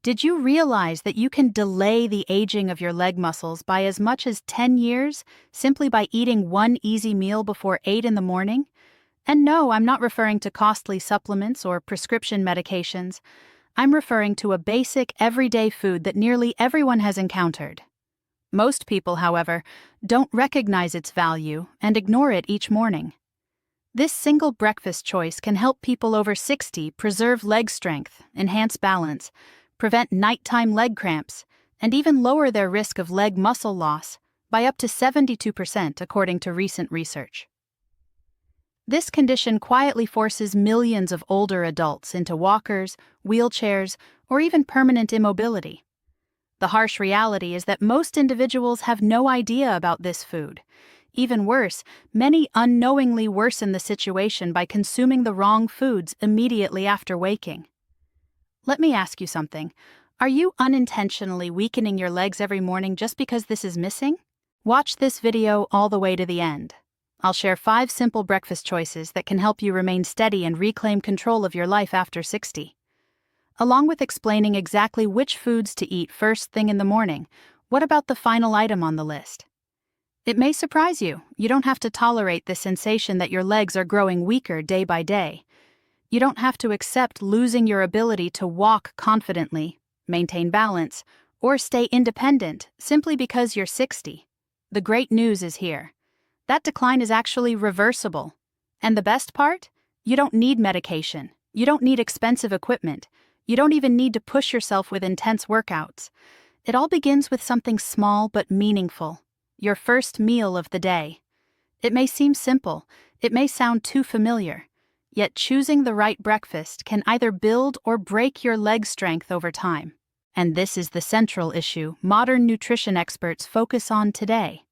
Did you realize that you can delay the aging of your leg muscles by as much as 10 years simply by eating one easy meal before 8 in the morning? And no, I'm not referring to costly supplements or prescription medications. I'm referring to a basic, everyday food that nearly everyone has encountered. Most people, however, don't recognize its value and ignore it each morning. This single breakfast choice can help people over 60 preserve leg strength, enhance balance, prevent nighttime leg cramps, and even lower their risk of leg muscle loss by up to 72% according to recent research. This condition quietly forces millions of older adults into walkers, wheelchairs, or even permanent immobility. The harsh reality is that most individuals have no idea about this food. Even worse, many unknowingly worsen the situation by consuming the wrong foods immediately after waking. Let me ask you something. Are you unintentionally weakening your legs every morning just because this is missing? Watch this video all the way to the end. I'll share 5 simple breakfast choices that can help you remain steady and reclaim control of your life after 60. Along with explaining exactly which foods to eat first thing in the morning, what about the final item on the list? It may surprise you. You don't have to tolerate the sensation that your legs are growing weaker day by day. You don't have to accept losing your ability to walk confidently, maintain balance, or stay independent simply because you're 60. The great news is here. That decline is actually reversible. And the best part? You don't need medication. You don't need expensive equipment. You don't even need to push yourself with intense workouts. It all begins with something small but meaningful. Your first meal of the day. It may seem simple. It may sound too familiar. Yet choosing the right breakfast can either build or break your leg strength over time. And this is the central issue modern nutrition experts focus on today.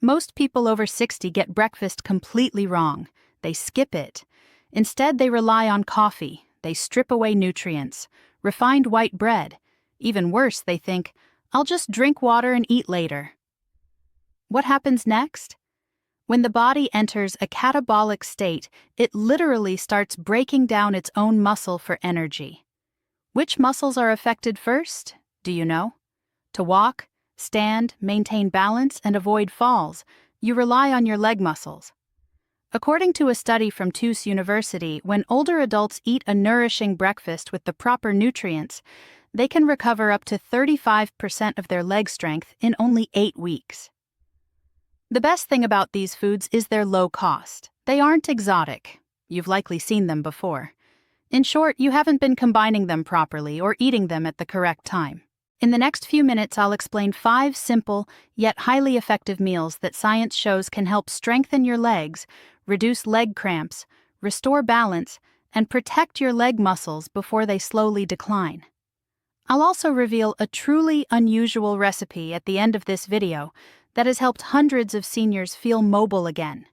Most people over 60 get breakfast completely wrong. They skip it. Instead, they rely on coffee. They strip away nutrients, refined white bread. Even worse, they think, I'll just drink water and eat later. What happens next? When the body enters a catabolic state, it literally starts breaking down its own muscle for energy. Which muscles are affected first? Do you know? To walk, stand, maintain balance, and avoid falls, you rely on your leg muscles. According to a study from Tufts University, when older adults eat a nourishing breakfast with the proper nutrients, they can recover up to 35% of their leg strength in only 8 weeks. The best thing about these foods is their low cost. They aren't exotic. You've likely seen them before. In short, you haven't been combining them properly or eating them at the correct time. In the next few minutes, I'll explain 5 simple, yet highly effective meals that science shows can help strengthen your legs, reduce leg cramps, restore balance, and protect your leg muscles before they slowly decline. I'll also reveal a truly unusual recipe at the end of this video that has helped hundreds of seniors feel mobile again.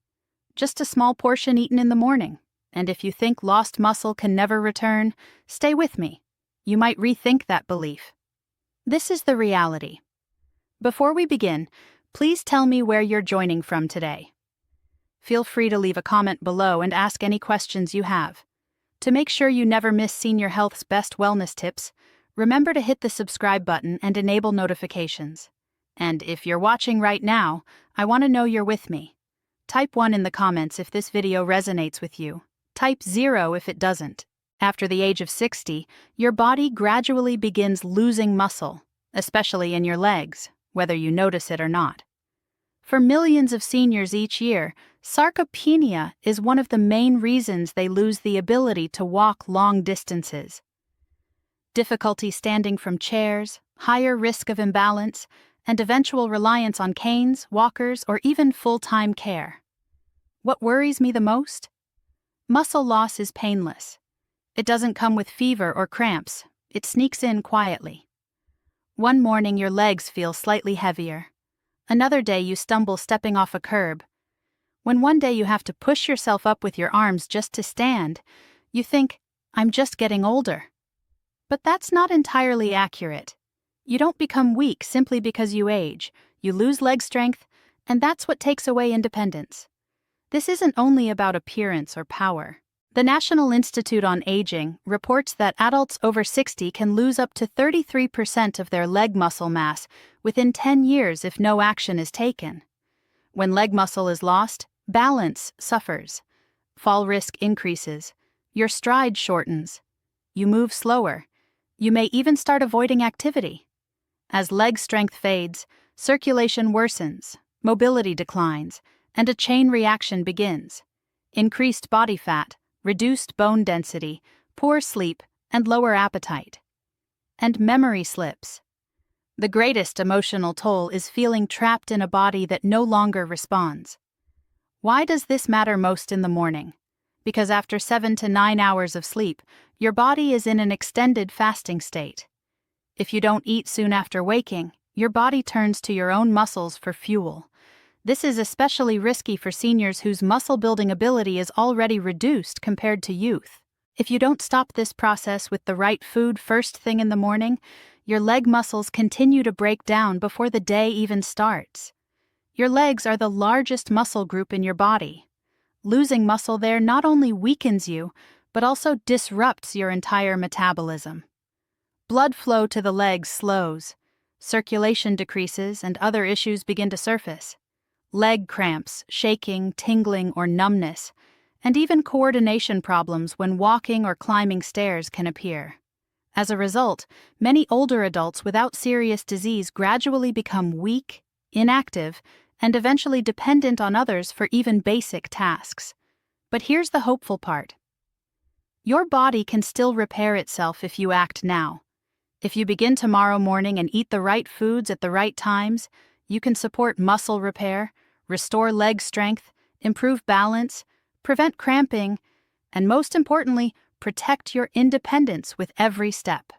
Just a small portion eaten in the morning. And if you think lost muscle can never return, stay with me. You might rethink that belief. This is the reality. Before we begin, please tell me where you're joining from today. Feel free to leave a comment below and ask any questions you have. To make sure you never miss Senior Health's best wellness tips, remember to hit the subscribe button and enable notifications. And if you're watching right now, I want to know you're with me. Type 1 in the comments if this video resonates with you. Type 0 if it doesn't. After the age of 60, your body gradually begins losing muscle, especially in your legs, whether you notice it or not. For millions of seniors each year, sarcopenia is one of the main reasons they lose the ability to walk long distances. Difficulty standing from chairs, higher risk of imbalance, and eventual reliance on canes, walkers, or even full-time care. What worries me the most? Muscle loss is painless. It doesn't come with fever or cramps. It sneaks in quietly. One morning your legs feel slightly heavier. Another day you stumble stepping off a curb. When one day you have to push yourself up with your arms just to stand, you think, I'm just getting older. But that's not entirely accurate. You don't become weak simply because you age. You lose leg strength, and that's what takes away independence. This isn't only about appearance or power. The National Institute on Aging reports that adults over 60 can lose up to 33% of their leg muscle mass within 10 years if no action is taken. When leg muscle is lost, balance suffers. Fall risk increases. Your stride shortens. You move slower. You may even start avoiding activity. As leg strength fades, circulation worsens, mobility declines, and a chain reaction begins. Increased body fat, reduced bone density, poor sleep, and lower appetite. And memory slips. The greatest emotional toll is feeling trapped in a body that no longer responds. Why does this matter most in the morning? Because after 7 to 9 hours of sleep, your body is in an extended fasting state. If you don't eat soon after waking, your body turns to your own muscles for fuel. This is especially risky for seniors whose muscle-building ability is already reduced compared to youth. If you don't stop this process with the right food first thing in the morning, your leg muscles continue to break down before the day even starts. Your legs are the largest muscle group in your body. Losing muscle there not only weakens you, but also disrupts your entire metabolism. Blood flow to the legs slows, circulation decreases, and other issues begin to surface. Leg cramps, shaking, tingling, or numbness, and even coordination problems when walking or climbing stairs can appear. As a result, many older adults without serious disease gradually become weak, inactive, and eventually dependent on others for even basic tasks. But here's the hopeful part. Your body can still repair itself if you act now. If you begin tomorrow morning and eat the right foods at the right times, you can support muscle repair, restore leg strength, improve balance, prevent cramping, and most importantly, protect your independence with every step.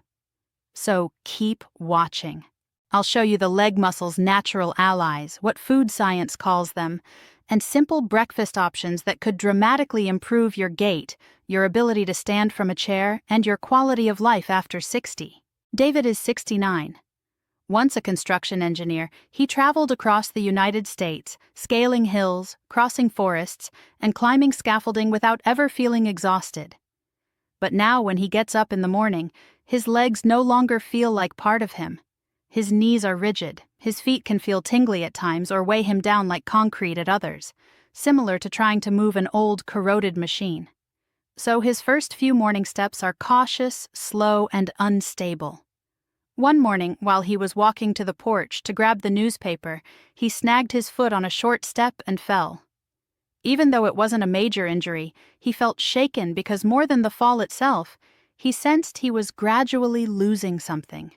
So keep watching. I'll show you the leg muscle's natural allies, what food science calls them, and simple breakfast options that could dramatically improve your gait, your ability to stand from a chair, and your quality of life after 60. David is 69. Once a construction engineer, he traveled across the United States, scaling hills, crossing forests, and climbing scaffolding without ever feeling exhausted. But now when he gets up in the morning, his legs no longer feel like part of him. His knees are rigid, his feet can feel tingly at times or weigh him down like concrete at others, similar to trying to move an old, corroded machine. So his first few morning steps are cautious, slow, and unstable. One morning, while he was walking to the porch to grab the newspaper, he snagged his foot on a short step and fell. Even though it wasn't a major injury, he felt shaken because more than the fall itself, he sensed he was gradually losing something.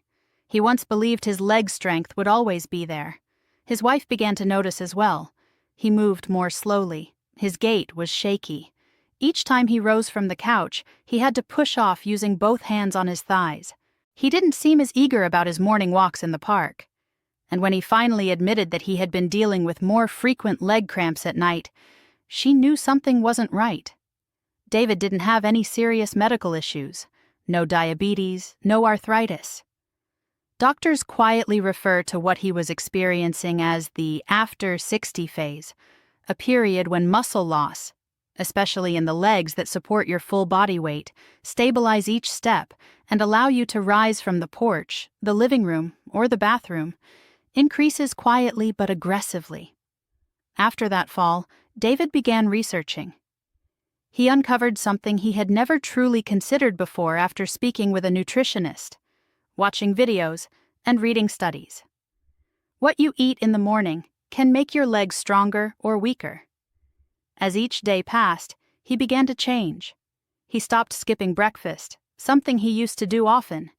He once believed his leg strength would always be there. His wife began to notice as well. He moved more slowly. His gait was shaky. Each time he rose from the couch, he had to push off using both hands on his thighs. He didn't seem as eager about his morning walks in the park. And when he finally admitted that he had been dealing with more frequent leg cramps at night, she knew something wasn't right. David didn't have any serious medical issues. No diabetes, no arthritis. Doctors quietly refer to what he was experiencing as the after 60 phase, a period when muscle loss, especially in the legs that support your full body weight, stabilize each step, and allow you to rise from the porch, the living room, or the bathroom, increases quietly but aggressively. After that fall, David began researching. He uncovered something he had never truly considered before after speaking with a nutritionist, watching videos, and reading studies. What you eat in the morning can make your legs stronger or weaker. As each day passed, he began to change. He stopped skipping breakfast, something he used to do often.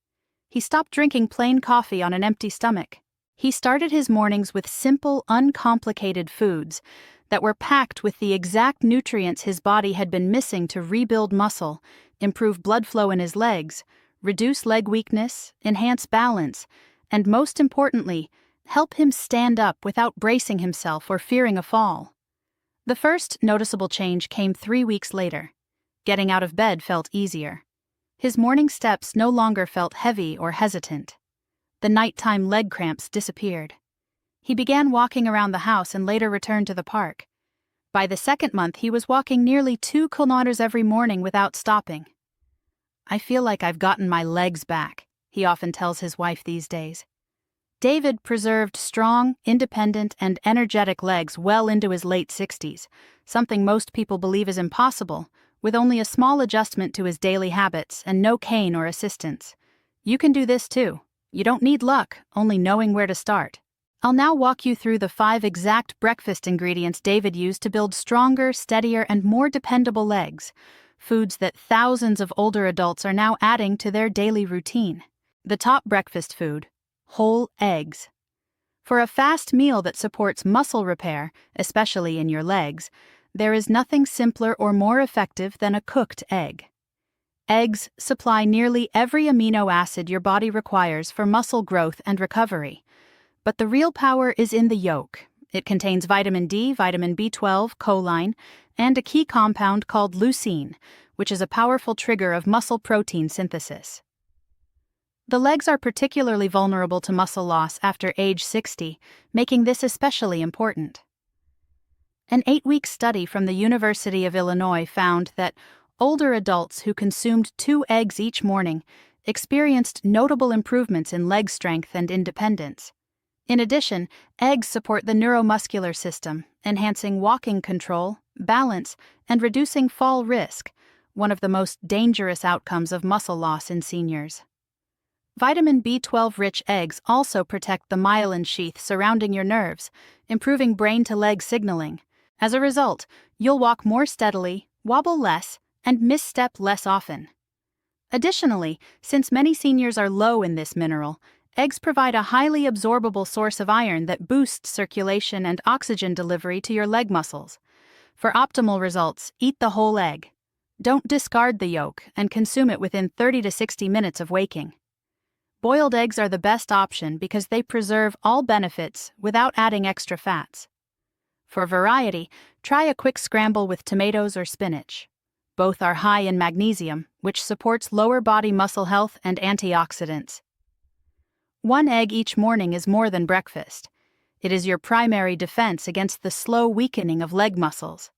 He stopped drinking plain coffee on an empty stomach. He started his mornings with simple, uncomplicated foods that were packed with the exact nutrients his body had been missing to rebuild muscle, improve blood flow in his legs, reduce leg weakness, enhance balance, and most importantly, help him stand up without bracing himself or fearing a fall. The first noticeable change came 3 weeks later. Getting out of bed felt easier. His morning steps no longer felt heavy or hesitant. The nighttime leg cramps disappeared. He began walking around the house and later returned to the park. By the second month, he was walking nearly 2 kilometers every morning without stopping. "I feel like I've gotten my legs back," he often tells his wife these days. David preserved strong, independent, and energetic legs well into his late 60s, something most people believe is impossible, with only a small adjustment to his daily habits and no cane or assistance. You can do this too. You don't need luck, only knowing where to start. I'll now walk you through the 5 exact breakfast ingredients David used to build stronger, steadier, and more dependable legs, foods that thousands of older adults are now adding to their daily routine. The top breakfast food: whole eggs. For a fast meal that supports muscle repair, especially in your legs, there is nothing simpler or more effective than a cooked egg. Eggs supply nearly every amino acid your body requires for muscle growth and recovery. But the real power is in the yolk. It contains vitamin D, vitamin B12, choline, and a key compound called leucine, which is a powerful trigger of muscle protein synthesis. The legs are particularly vulnerable to muscle loss after age 60, making this especially important. An 8-week study from the University of Illinois found that older adults who consumed 2 eggs each morning experienced notable improvements in leg strength and independence. In addition, eggs support the neuromuscular system, enhancing walking control, balance, and reducing fall risk, one of the most dangerous outcomes of muscle loss in seniors. Vitamin B12-rich eggs also protect the myelin sheath surrounding your nerves, improving brain-to-leg signaling. As a result, you'll walk more steadily, wobble less, and misstep less often. Additionally, since many seniors are low in this mineral, eggs provide a highly absorbable source of iron that boosts circulation and oxygen delivery to your leg muscles. For optimal results, eat the whole egg. Don't discard the yolk and consume it within 30 to 60 minutes of waking. Boiled eggs are the best option because they preserve all benefits without adding extra fats. For variety, try a quick scramble with tomatoes or spinach. Both are high in magnesium, which supports lower body muscle health and antioxidants. 1 egg each morning is more than breakfast. It is your primary defense against the slow weakening of leg muscles.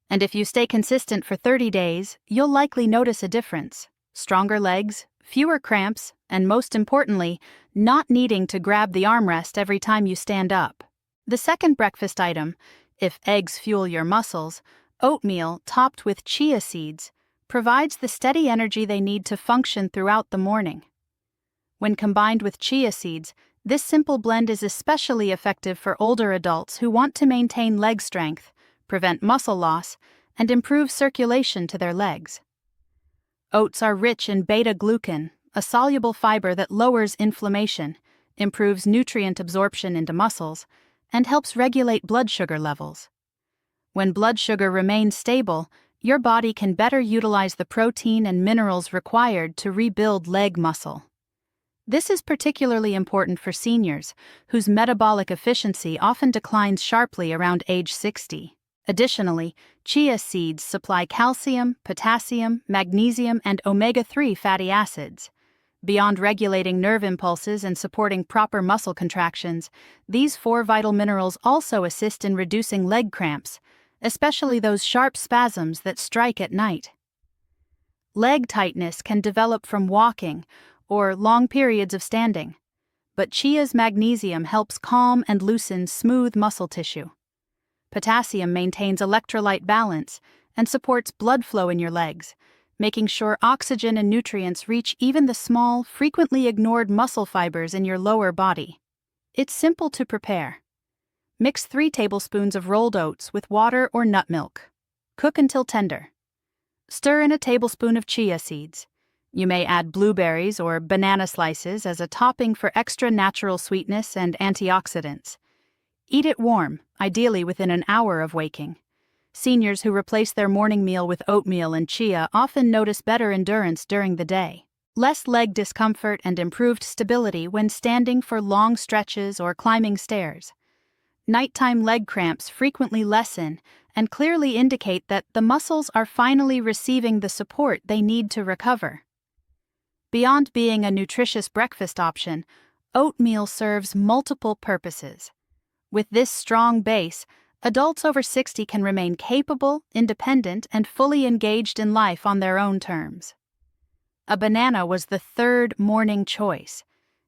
And if you stay consistent for 30 days, you'll likely notice a difference: stronger legs, fewer cramps, and most importantly, not needing to grab the armrest every time you stand up. The second breakfast item, if eggs fuel your muscles, oatmeal topped with chia seeds, provides the steady energy they need to function throughout the morning. When combined with chia seeds, this simple blend is especially effective for older adults who want to maintain leg strength, prevent muscle loss, and improve circulation to their legs. Oats are rich in beta-glucan, a soluble fiber that lowers inflammation, improves nutrient absorption into muscles, and helps regulate blood sugar levels. When blood sugar remains stable, your body can better utilize the protein and minerals required to rebuild leg muscle. This is particularly important for seniors, whose metabolic efficiency often declines sharply around age 60. Additionally, chia seeds supply calcium, potassium, magnesium, and omega-3 fatty acids. Beyond regulating nerve impulses and supporting proper muscle contractions, these 4 vital minerals also assist in reducing leg cramps, especially those sharp spasms that strike at night. Leg tightness can develop from walking or long periods of standing, but chia's magnesium helps calm and loosen smooth muscle tissue. Potassium maintains electrolyte balance and supports blood flow in your legs, making sure oxygen and nutrients reach even the small, frequently ignored muscle fibers in your lower body. It's simple to prepare. Mix 3 tablespoons of rolled oats with water or nut milk. Cook until tender. Stir in a tablespoon of chia seeds. You may add blueberries or banana slices as a topping for extra natural sweetness and antioxidants. Eat it warm, ideally within an hour of waking. Seniors who replace their morning meal with oatmeal and chia often notice better endurance during the day, less leg discomfort, and improved stability when standing for long stretches or climbing stairs. Nighttime leg cramps frequently lessen and clearly indicate that the muscles are finally receiving the support they need to recover. Beyond being a nutritious breakfast option, oatmeal serves multiple purposes. With this strong base, Adults over 60 can remain capable, independent, and fully engaged in life on their own terms. A banana was the third morning choice.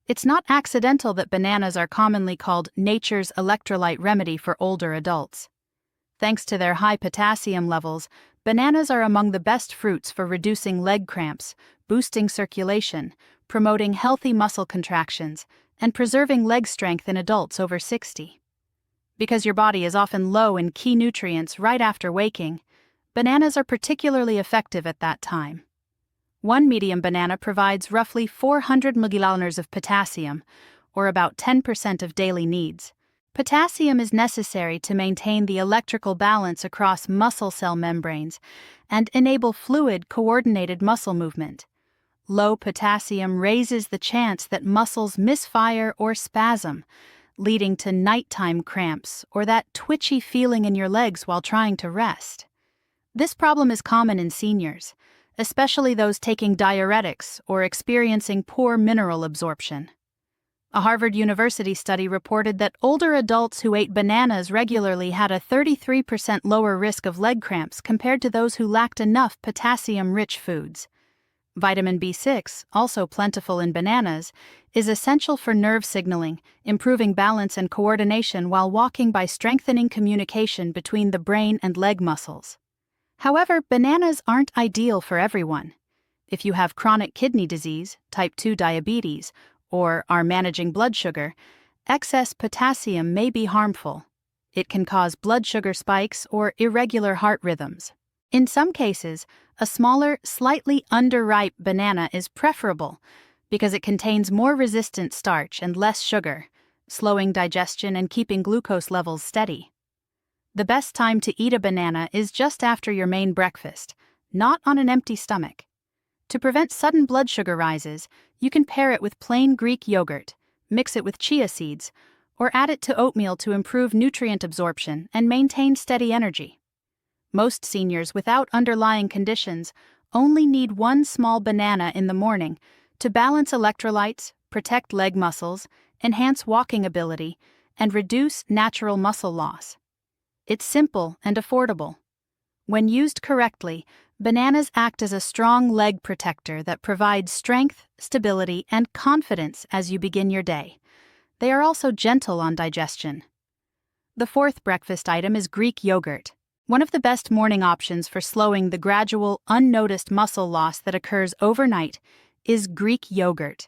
It's not accidental that bananas are commonly called nature's electrolyte remedy for older adults. Thanks to their high potassium levels, bananas are among the best fruits for reducing leg cramps, boosting circulation, promoting healthy muscle contractions, and preserving leg strength in adults over 60. Because your body is often low in key nutrients right after waking, bananas are particularly effective at that time. One medium banana provides roughly 400 mg of potassium, or about 10% of daily needs. Potassium is necessary to maintain the electrical balance across muscle cell membranes and enable fluid, coordinated muscle movement. Low potassium raises the chance that muscles misfire or spasm, leading to nighttime cramps or that twitchy feeling in your legs while trying to rest. This problem is common in seniors, especially those taking diuretics or experiencing poor mineral absorption. A Harvard University study reported that older adults who ate bananas regularly had a 33% lower risk of leg cramps compared to those who lacked enough potassium-rich foods. Vitamin B6, also plentiful in bananas, is essential for nerve signaling, improving balance and coordination while walking by strengthening communication between the brain and leg muscles. However, bananas aren't ideal for everyone. If you have chronic kidney disease, type 2 diabetes, or are managing blood sugar, excess potassium may be harmful. It can cause blood sugar spikes or irregular heart rhythms. In some cases, a smaller, slightly underripe banana is preferable because it contains more resistant starch and less sugar, slowing digestion and keeping glucose levels steady. The best time to eat a banana is just after your main breakfast, not on an empty stomach. To prevent sudden blood sugar rises, you can pair it with plain Greek yogurt, mix it with chia seeds, or add it to oatmeal to improve nutrient absorption and maintain steady energy. Most seniors without underlying conditions only need one small banana in the morning to balance electrolytes, protect leg muscles, enhance walking ability, and reduce natural muscle loss. It's simple and affordable. When used correctly, bananas act as a strong leg protector that provides strength, stability, and confidence as you begin your day. They are also gentle on digestion. The fourth breakfast item is Greek yogurt. One of the best morning options for slowing the gradual, unnoticed muscle loss that occurs overnight is Greek yogurt.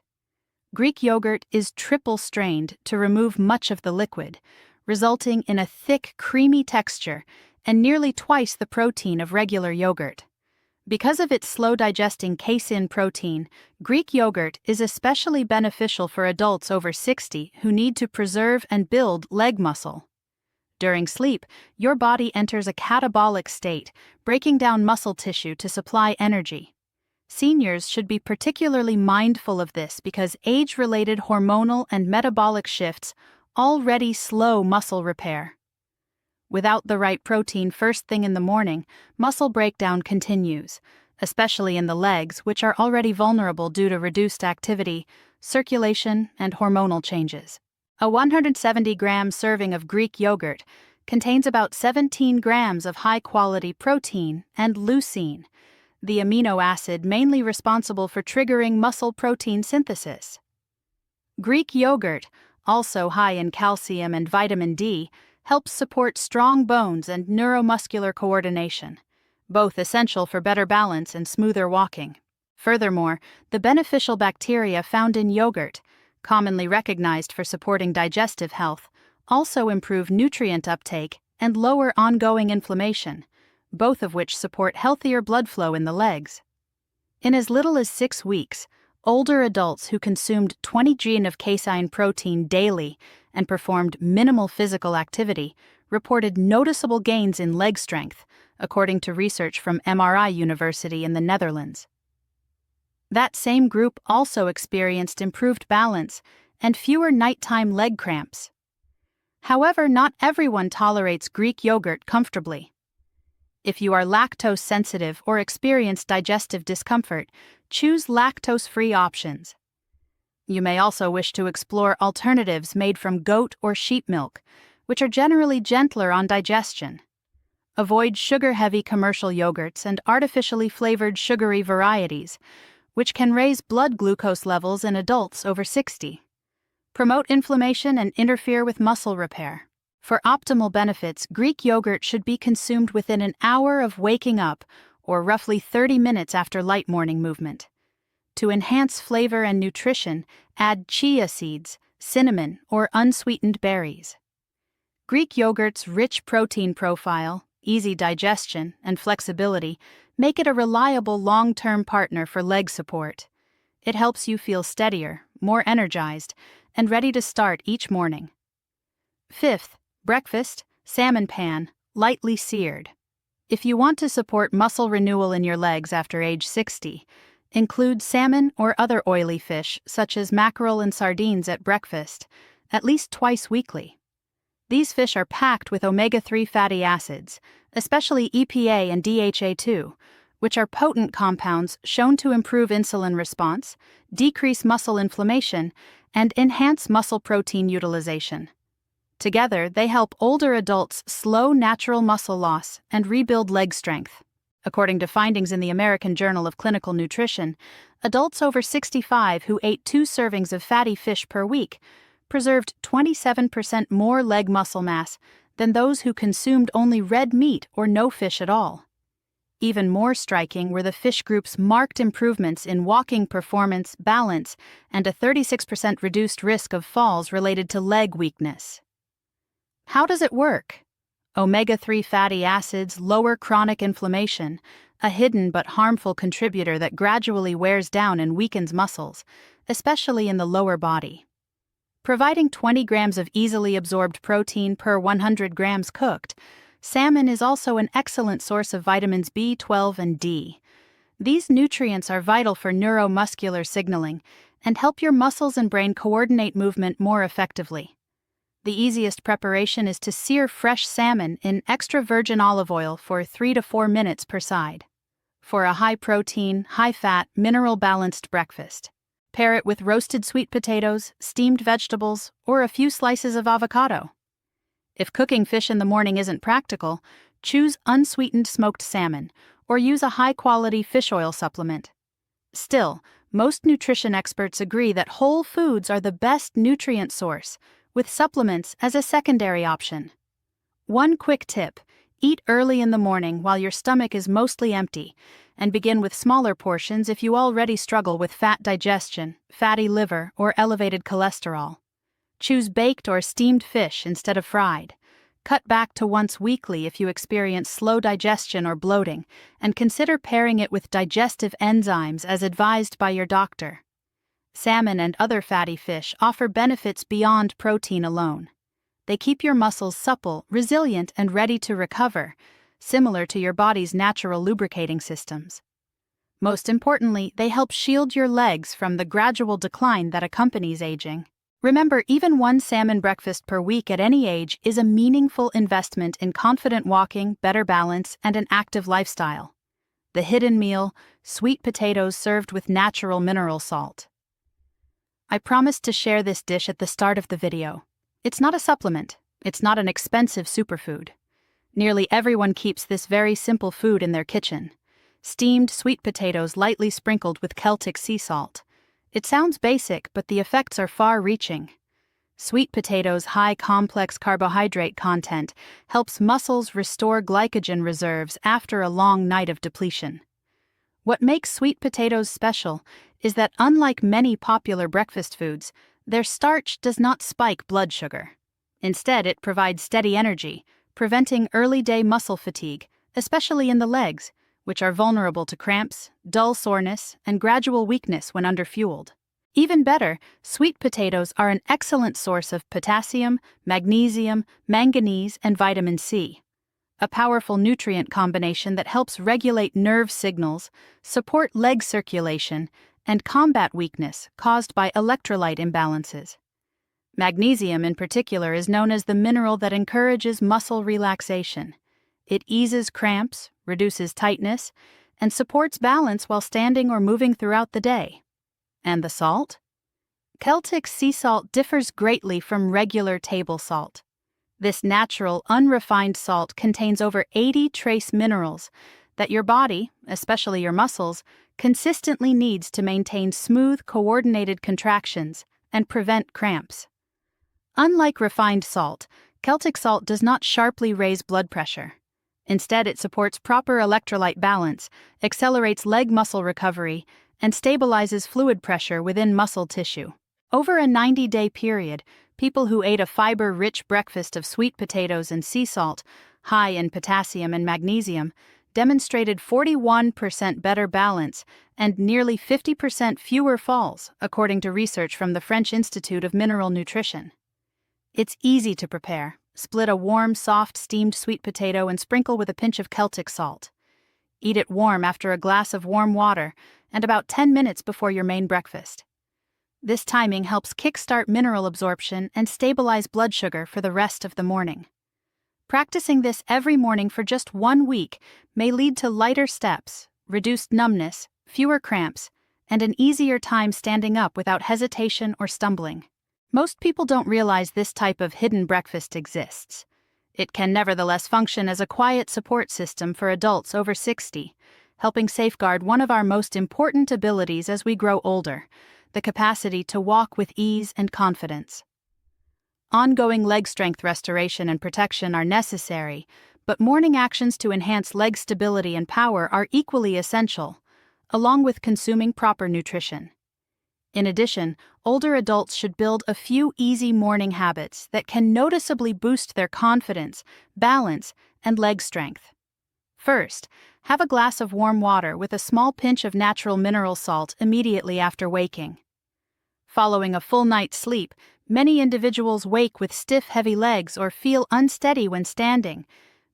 Greek yogurt is triple strained to remove much of the liquid, resulting in a thick, creamy texture and nearly twice the protein of regular yogurt. Because of its slow-digesting casein protein, Greek yogurt is especially beneficial for adults over 60 who need to preserve and build leg muscle. During sleep, your body enters a catabolic state, breaking down muscle tissue to supply energy. Seniors should be particularly mindful of this because age-related hormonal and metabolic shifts already slow muscle repair. Without the right protein first thing in the morning, muscle breakdown continues, especially in the legs, which are already vulnerable due to reduced activity, circulation, and hormonal changes. A 170-gram serving of Greek yogurt contains about 17 grams of high-quality protein and leucine, the amino acid mainly responsible for triggering muscle protein synthesis. Greek yogurt, also high in calcium and vitamin D, helps support strong bones and neuromuscular coordination, both essential for better balance and smoother walking. Furthermore, the beneficial bacteria found in yogurt, commonly recognized for supporting digestive health, also improve nutrient uptake and lower ongoing inflammation, both of which support healthier blood flow in the legs. In as little as 6 weeks, older adults who consumed 20 g of casein protein daily and performed minimal physical activity reported noticeable gains in leg strength, according to research from MRI University in the Netherlands. That same group also experienced improved balance and fewer nighttime leg cramps. However, not everyone tolerates Greek yogurt comfortably. If you are lactose sensitive or experience digestive discomfort, choose lactose-free options. You may also wish to explore alternatives made from goat or sheep milk, which are generally gentler on digestion. Avoid sugar-heavy commercial yogurts and artificially flavored sugary varieties, which can raise blood glucose levels in adults over 60. Promote inflammation and interfere with muscle repair. For optimal benefits, Greek yogurt should be consumed within an hour of waking up or roughly 30 minutes after light morning movement. To enhance flavor and nutrition, add chia seeds, cinnamon, or unsweetened berries. Greek yogurt's rich protein profile, easy digestion, and flexibility make it a reliable long-term partner for leg support. It helps you feel steadier, more energized, and ready to start each morning. Fifth, breakfast, salmon pan, lightly seared. If you want to support muscle renewal in your legs after age 60, include salmon or other oily fish such as mackerel and sardines at breakfast, at least twice weekly. These fish are packed with omega-3 fatty acids, especially EPA and DHA2, which are potent compounds shown to improve insulin response, decrease muscle inflammation, and enhance muscle protein utilization. Together, they help older adults slow natural muscle loss and rebuild leg strength. According to findings in the American Journal of Clinical Nutrition, adults over 65 who ate 2 servings of fatty fish per week preserved 27% more leg muscle mass than those who consumed only red meat or no fish at all. Even more striking were the fish group's marked improvements in walking performance, balance, and a 36% reduced risk of falls related to leg weakness. How does it work? Omega-3 fatty acids lower chronic inflammation, a hidden but harmful contributor that gradually wears down and weakens muscles, especially in the lower body. Providing 20 grams of easily absorbed protein per 100 grams cooked, salmon is also an excellent source of vitamins B12 and D. These nutrients are vital for neuromuscular signaling and help your muscles and brain coordinate movement more effectively. The easiest preparation is to sear fresh salmon in extra virgin olive oil for 3 to 4 minutes per side. For a high-protein, high-fat, mineral-balanced breakfast, pair it with roasted sweet potatoes, steamed vegetables, or a few slices of avocado. If cooking fish in the morning isn't practical, choose unsweetened smoked salmon or use a high-quality fish oil supplement. Still, most nutrition experts agree that whole foods are the best nutrient source, with supplements as a secondary option. One quick tip: eat early in the morning while your stomach is mostly empty, and begin with smaller portions if you already struggle with fat digestion, fatty liver, or elevated cholesterol. Choose baked or steamed fish instead of fried. Cut back to once weekly if you experience slow digestion or bloating, and consider pairing it with digestive enzymes as advised by your doctor. Salmon and other fatty fish offer benefits beyond protein alone. They keep your muscles supple, resilient, and ready to recover, similar to your body's natural lubricating systems. Most importantly, they help shield your legs from the gradual decline that accompanies aging. Remember, even 1 salmon breakfast per week at any age is a meaningful investment in confident walking, better balance, and an active lifestyle. The hidden meal: sweet potatoes served with natural mineral salt. I promised to share this dish at the start of the video. It's not a supplement. It's not an expensive superfood. Nearly everyone keeps this very simple food in their kitchen: steamed sweet potatoes lightly sprinkled with Celtic sea salt. It sounds basic, but the effects are far-reaching. Sweet potatoes' high complex carbohydrate content helps muscles restore glycogen reserves after a long night of depletion. What makes sweet potatoes special is that, unlike many popular breakfast foods, their starch does not spike blood sugar. Instead, it provides steady energy, preventing early-day muscle fatigue, especially in the legs, which are vulnerable to cramps, dull soreness, and gradual weakness when underfueled. Even better, sweet potatoes are an excellent source of potassium, magnesium, manganese, and vitamin C, a powerful nutrient combination that helps regulate nerve signals, support leg circulation, and combat weakness caused by electrolyte imbalances. Magnesium, in particular, is known as the mineral that encourages muscle relaxation. It eases cramps, reduces tightness, and supports balance while standing or moving throughout the day. And the salt? Celtic sea salt differs greatly from regular table salt. This natural, unrefined salt contains over 80 trace minerals that your body, especially your muscles, consistently needs to maintain smooth, coordinated contractions and prevent cramps. Unlike refined salt, Celtic salt does not sharply raise blood pressure. Instead, it supports proper electrolyte balance, accelerates leg muscle recovery, and stabilizes fluid pressure within muscle tissue. Over a 90-day period, people who ate a fiber-rich breakfast of sweet potatoes and sea salt, high in potassium and magnesium, demonstrated 41% better balance and nearly 50% fewer falls, according to research from the French Institute of Mineral Nutrition. It's easy to prepare. Split a warm, soft, steamed sweet potato and sprinkle with a pinch of Celtic salt. Eat it warm after a glass of warm water and about 10 minutes before your main breakfast. This timing helps kickstart mineral absorption and stabilize blood sugar for the rest of the morning. Practicing this every morning for just 1 week may lead to lighter steps, reduced numbness, fewer cramps, and an easier time standing up without hesitation or stumbling. Most people don't realize this type of hidden breakfast exists. It can nevertheless function as a quiet support system for adults over 60, helping safeguard one of our most important abilities as we grow older, the capacity to walk with ease and confidence. Ongoing leg strength restoration and protection are necessary, but morning actions to enhance leg stability and power are equally essential, along with consuming proper nutrition. In addition, older adults should build a few easy morning habits that can noticeably boost their confidence, balance, and leg strength. First, have a glass of warm water with a small pinch of natural mineral salt immediately after waking. Following a full night's sleep, many individuals wake with stiff, heavy legs or feel unsteady when standing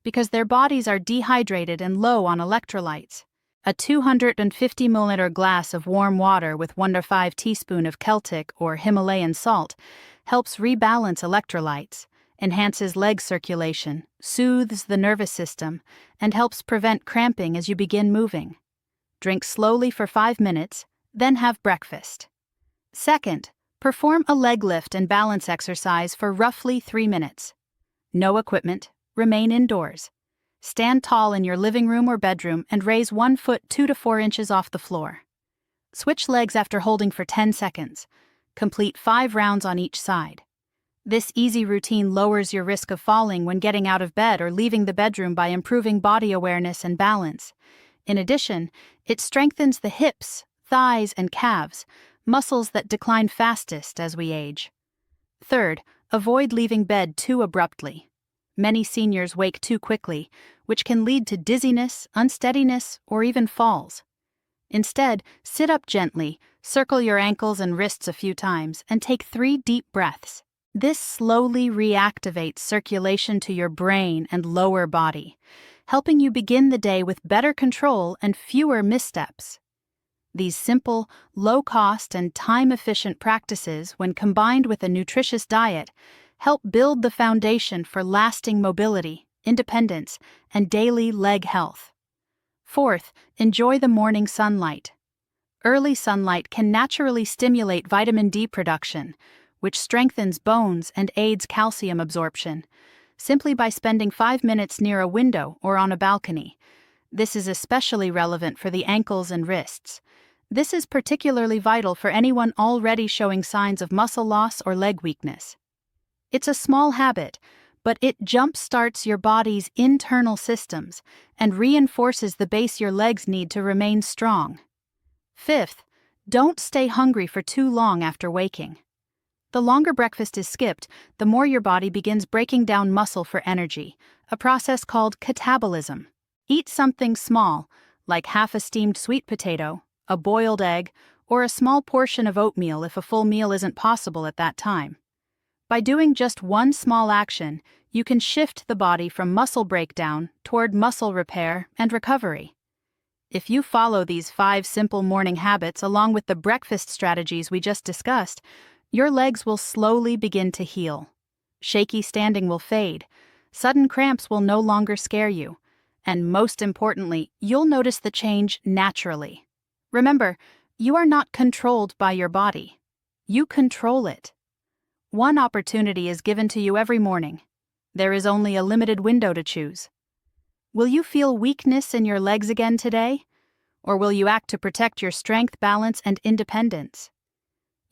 because their bodies are dehydrated and low on electrolytes. A 250 milliliter glass of warm water with 1 to 5 teaspoons of Celtic or Himalayan salt helps rebalance electrolytes, enhances leg circulation, soothes the nervous system, and helps prevent cramping as you begin moving. Drink slowly for 5 minutes, then have breakfast. Second, perform a leg lift and balance exercise for roughly 3 minutes. No equipment, remain indoors. Stand tall in your living room or bedroom and raise 1 foot 2 to 4 inches off the floor. Switch legs after holding for 10 seconds. Complete 5 rounds on each side. This easy routine lowers your risk of falling when getting out of bed or leaving the bedroom by improving body awareness and balance. In addition, it strengthens the hips, thighs, and calves, muscles that decline fastest as we age. Third, avoid leaving bed too abruptly. Many seniors wake too quickly, which can lead to dizziness, unsteadiness, or even falls. Instead, sit up gently, circle your ankles and wrists a few times, and take 3 deep breaths. This slowly reactivates circulation to your brain and lower body, helping you begin the day with better control and fewer missteps. These simple, low-cost, and time-efficient practices, when combined with a nutritious diet, help build the foundation for lasting mobility, independence, and daily leg health. Fourth, enjoy the morning sunlight. Early sunlight can naturally stimulate vitamin D production, which strengthens bones and aids calcium absorption, simply by spending 5 minutes near a window or on a balcony. This is especially relevant for the ankles and wrists. This is particularly vital for anyone already showing signs of muscle loss or leg weakness. It's a small habit, but it jump-starts your body's internal systems and reinforces the base your legs need to remain strong. Fifth, don't stay hungry for too long after waking. The longer breakfast is skipped, the more your body begins breaking down muscle for energy, a process called catabolism. Eat something small, like half a steamed sweet potato, a boiled egg, or a small portion of oatmeal if a full meal isn't possible at that time. By doing just one small action, you can shift the body from muscle breakdown toward muscle repair and recovery. If you follow these 5 simple morning habits along with the breakfast strategies we just discussed, your legs will slowly begin to heal. Shaky standing will fade, sudden cramps will no longer scare you, and most importantly, you'll notice the change naturally. Remember, you are not controlled by your body. You control it. One opportunity is given to you every morning. There is only a limited window to choose. Will you feel weakness in your legs again today? Or will you act to protect your strength, balance, and independence?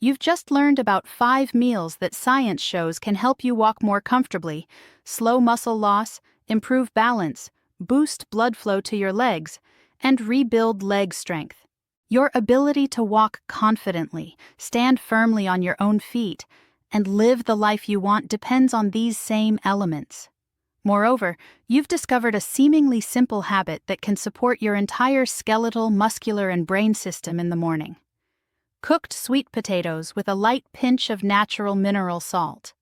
You've just learned about 5 meals that science shows can help you walk more comfortably, slow muscle loss, improve balance, boost blood flow to your legs, and rebuild leg strength. Your ability to walk confidently, stand firmly on your own feet, and live the life you want depends on these same elements. Moreover, you've discovered a seemingly simple habit that can support your entire skeletal, muscular, and brain system in the morning. Cooked sweet potatoes with a light pinch of natural mineral salt.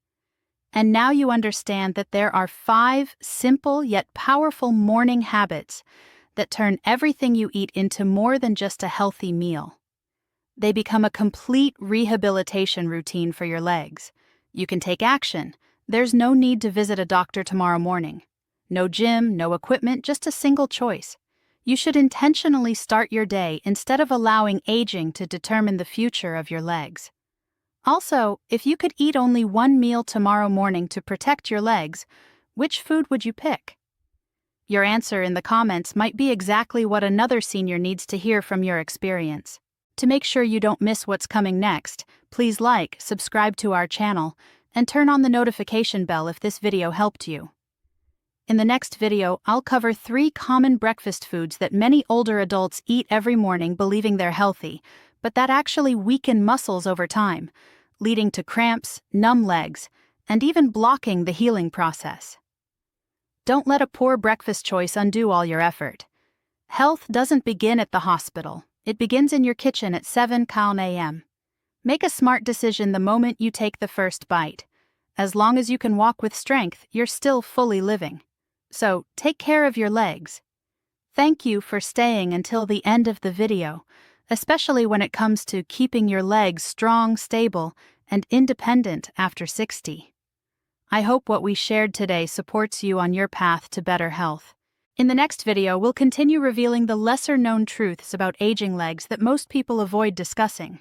And now you understand that there are 5 simple yet powerful morning habits that turn everything you eat into more than just a healthy meal. They become a complete rehabilitation routine for your legs. You can take action. There's no need to visit a doctor tomorrow morning. No gym, no equipment, just a single choice. You should intentionally start your day instead of allowing aging to determine the future of your legs. Also, if you could eat only 1 meal tomorrow morning to protect your legs, which food would you pick? Your answer in the comments might be exactly what another senior needs to hear from your experience. To make sure you don't miss what's coming next, please like, subscribe to our channel, and turn on the notification bell if this video helped you. In the next video, I'll cover 3 common breakfast foods that many older adults eat every morning believing they're healthy, but that actually weaken muscles over time, leading to cramps, numb legs, and even blocking the healing process. Don't let a poor breakfast choice undo all your effort. Health doesn't begin at the hospital. It begins in your kitchen at 7 a.m. Make a smart decision the moment you take the first bite. As long as you can walk with strength, you're still fully living. So, take care of your legs. Thank you for staying until the end of the video, especially when it comes to keeping your legs strong, stable, and independent after 60. I hope what we shared today supports you on your path to better health. In the next video, we'll continue revealing the lesser-known truths about aging legs that most people avoid discussing.